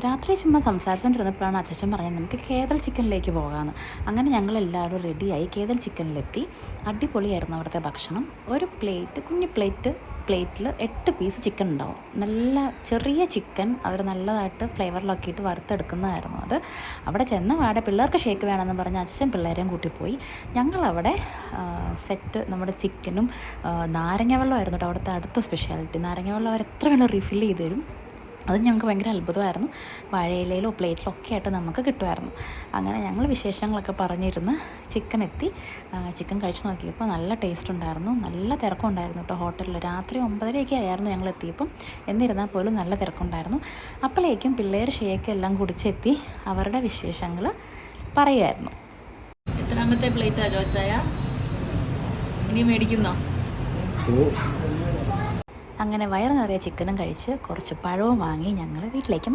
രാത്രി ചുമ്മാ സംസാരിച്ചുകൊണ്ടിരുന്നപ്പോഴാണ് അച്ഛൻ പറഞ്ഞത് നമുക്ക് കേതൽ ചിക്കനിലേക്ക് പോകാമെന്ന്. അങ്ങനെ ഞങ്ങളെല്ലാവരും റെഡിയായി കേതൽ ചിക്കനിലെത്തി. അടിപൊളിയായിരുന്നു അവിടുത്തെ ഭക്ഷണം. ഒരു പ്ലേറ്റ്, കുഞ്ഞു പ്ലേറ്റിൽ 8 പീസ് ചിക്കൻ ഉണ്ടാവും. നല്ല ചെറിയ ചിക്കൻ അവർ നല്ലതായിട്ട് ഫ്ലേവറിലൊക്കെ ഇട്ട് വറുത്തെടുക്കുന്നതായിരുന്നു അത്. അവിടെ ചെന്ന പാടെ പിള്ളേർക്ക് ഷേക്ക് വേണമെന്ന് പറഞ്ഞ് അച്ഛൻ പിള്ളേരെയും കൂട്ടിപ്പോയി. ഞങ്ങളവിടെ സെറ്റ് നമ്മുടെ ചിക്കനും നാരങ്ങ വെള്ളമായിരുന്നു കേട്ടോ അവിടുത്തെ അടുത്ത സ്പെഷ്യാലിറ്റി. നാരങ്ങ വെള്ളം അവർ എത്ര വേണം റീഫിൽ ചെയ്ത് തരും. അത് ഞങ്ങൾക്ക് ഭയങ്കര അത്ഭുതമായിരുന്നു. വാഴയിലയിലോ പ്ലേറ്റിലോ ഒക്കെ ആയിട്ട് നമുക്ക് കിട്ടുമായിരുന്നു. അങ്ങനെ ഞങ്ങൾ വിശേഷങ്ങളൊക്കെ പറഞ്ഞിരുന്ന് ചിക്കൻ എത്തി. ചിക്കൻ കഴിച്ച് നോക്കിയപ്പോൾ നല്ല ടേസ്റ്റ് ഉണ്ടായിരുന്നു. നല്ല തിരക്കുണ്ടായിരുന്നു കേട്ടോ ഹോട്ടലിൽ. രാത്രി 9:30 ആയിരുന്നു ഞങ്ങൾ എത്തിയപ്പം. എന്നിരുന്നാൽ പോലും നല്ല തിരക്കുണ്ടായിരുന്നു. അപ്പോഴേക്കും പിള്ളേർ ഷേക്ക് എല്ലാം കുടിച്ചെത്തി അവരുടെ വിശേഷങ്ങൾ പറയുമായിരുന്നു. എത്രാമത്തെ പ്ലേറ്റാ ജോച്ചായ? ഇനി മേടിക്കുന്നോ? അങ്ങനെ വയറ് നിറയെ ചിക്കനും കഴിച്ച് കുറച്ച് പഴവും വാങ്ങി ഞങ്ങൾ വീട്ടിലേക്ക്